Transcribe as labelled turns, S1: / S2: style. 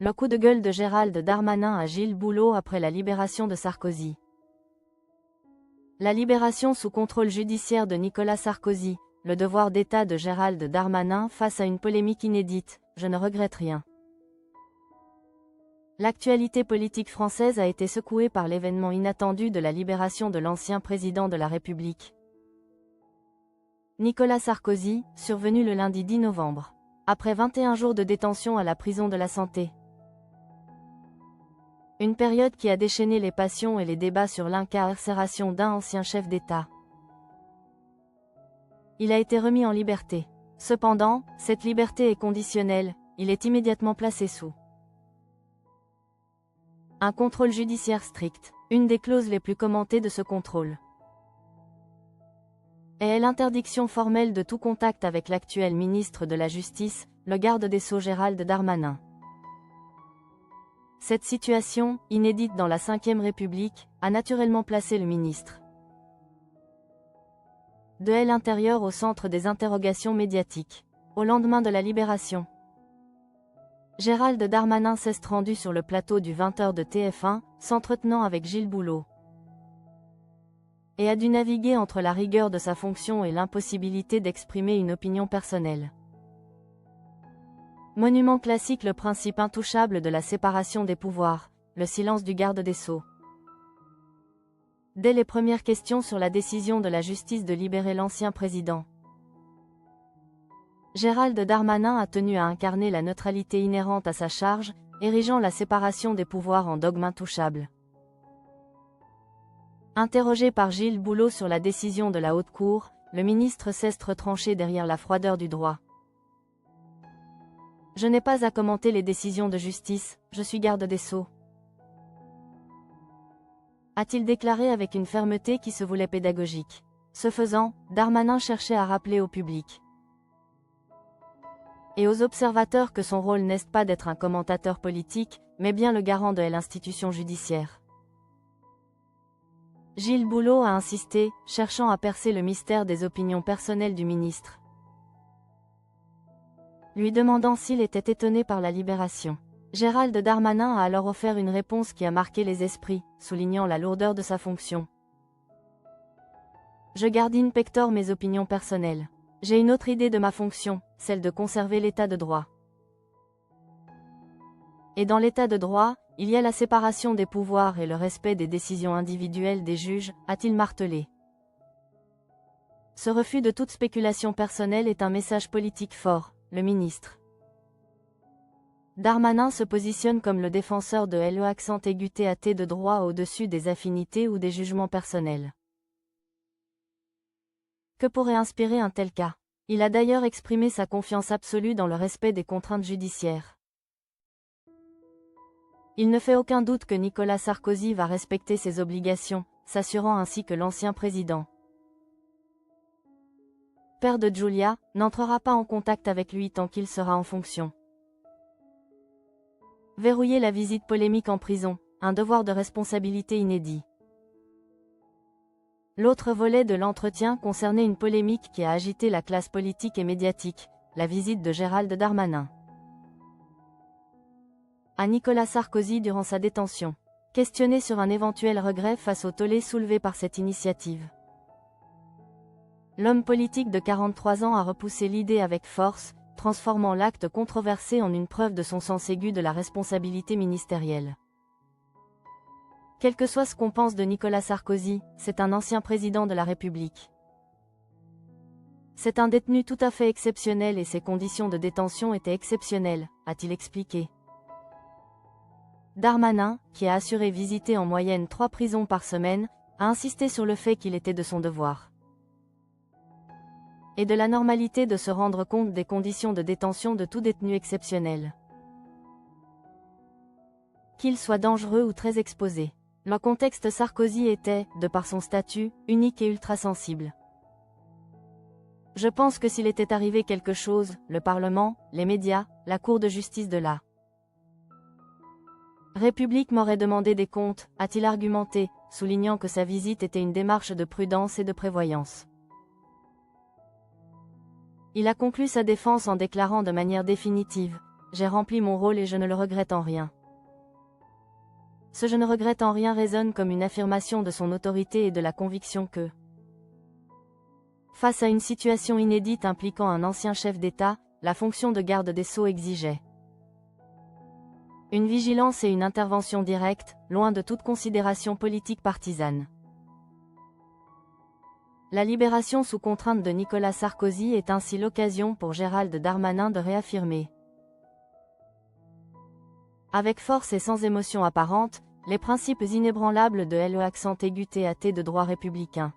S1: Le coup de gueule de Gérald Darmanin à Gilles Boulot après la libération de Sarkozy. La libération sous contrôle judiciaire de Nicolas Sarkozy, le devoir d'État de Gérald Darmanin face à une polémique inédite, je ne regrette rien. L'actualité politique française a été secouée par l'événement inattendu de la libération de l'ancien président de la République. Nicolas Sarkozy, survenu le lundi 10 novembre. Après 21 jours de détention à la prison de la Santé. Une période qui a déchaîné les passions et les débats sur l'incarcération d'un ancien chef d'État. Il a été remis en liberté. Cependant, cette liberté est conditionnelle, il est immédiatement placé sous un contrôle judiciaire strict. Une des clauses les plus commentées de ce contrôle est l'interdiction formelle de tout contact avec l'actuel ministre de la Justice, le garde des Sceaux Gérald Darmanin. Cette situation, inédite dans la Ve République, a naturellement placé le ministre de l'Intérieur au centre des interrogations médiatiques. Au lendemain de la libération, Gérald Darmanin s'est rendu sur le plateau du 20h de TF1, s'entretenant avec Gilles Boulot, et a dû naviguer entre la rigueur de sa fonction et l'impossibilité d'exprimer une opinion personnelle. Monument classique, le principe intouchable de la séparation des pouvoirs, le silence du garde des Sceaux. Dès les premières questions sur la décision de la justice de libérer l'ancien président, Gérald Darmanin a tenu à incarner la neutralité inhérente à sa charge, érigeant la séparation des pouvoirs en dogme intouchable. Interrogé par Gilles Boulot sur la décision de la Haute Cour, le ministre s'est retranché derrière la froideur du droit. Je n'ai pas à commenter les décisions de justice, je suis garde des Sceaux, a-t-il déclaré avec une fermeté qui se voulait pédagogique. Ce faisant, Darmanin cherchait à rappeler au public et aux observateurs que son rôle n'est pas d'être un commentateur politique, mais bien le garant de l'institution judiciaire. Gilles Boulot a insisté, cherchant à percer le mystère des opinions personnelles du ministre, lui demandant s'il était étonné par la libération. Gérald Darmanin a alors offert une réponse qui a marqué les esprits, soulignant la lourdeur de sa fonction. Je garde in pector mes opinions personnelles. J'ai une autre idée de ma fonction, celle de conserver l'état de droit. Et dans l'état de droit, il y a la séparation des pouvoirs et le respect des décisions individuelles des juges, a-t-il martelé. Ce refus de toute spéculation personnelle est un message politique fort, le ministre Darmanin se positionne comme le défenseur de l'accent aigu TAT de droit au-dessus des affinités ou des jugements personnels. Que pourrait inspirer un tel cas? Il a d'ailleurs exprimé sa confiance absolue dans le respect des contraintes judiciaires. Il ne fait aucun doute que Nicolas Sarkozy va respecter ses obligations, s'assurant ainsi que l'ancien président, père de Giulia, n'entrera pas en contact avec lui tant qu'il sera en fonction. Verrouiller la visite polémique en prison, un devoir de responsabilité inédit. L'autre volet de l'entretien concernait une polémique qui a agité la classe politique et médiatique, la visite de Gérald Darmanin à Nicolas Sarkozy durant sa détention. Questionné sur un éventuel regret face au tollé soulevé par cette initiative, l'homme politique de 43 ans a repoussé l'idée avec force, transformant l'acte controversé en une preuve de son sens aigu de la responsabilité ministérielle. Quel que soit ce qu'on pense de Nicolas Sarkozy, c'est un ancien président de la République. C'est un détenu tout à fait exceptionnel et ses conditions de détention étaient exceptionnelles, a-t-il expliqué. Darmanin, qui a assuré visiter en moyenne 3 prisons par semaine, a insisté sur le fait qu'il était de son devoir et de la normalité de se rendre compte des conditions de détention de tout détenu exceptionnel, qu'il soit dangereux ou très exposé. Le contexte Sarkozy était, de par son statut, unique et ultra-sensible. Je pense que s'il était arrivé quelque chose, le Parlement, les médias, la Cour de justice de la République m'aurait demandé des comptes, a-t-il argumenté, soulignant que sa visite était une démarche de prudence et de prévoyance. Il a conclu sa défense en déclarant de manière définitive j'ai rempli mon rôle et je ne le regrette en rien. Ce je ne regrette en rien résonne comme une affirmation de son autorité et de la conviction que, face à une situation inédite impliquant un ancien chef d'État, la fonction de garde des Sceaux exigeait une vigilance et une intervention directe, loin de toute considération politique partisane. La libération sous contrainte de Nicolas Sarkozy est ainsi l'occasion pour Gérald Darmanin de réaffirmer, avec force et sans émotion apparente, les principes inébranlables de l'AT de droit républicain.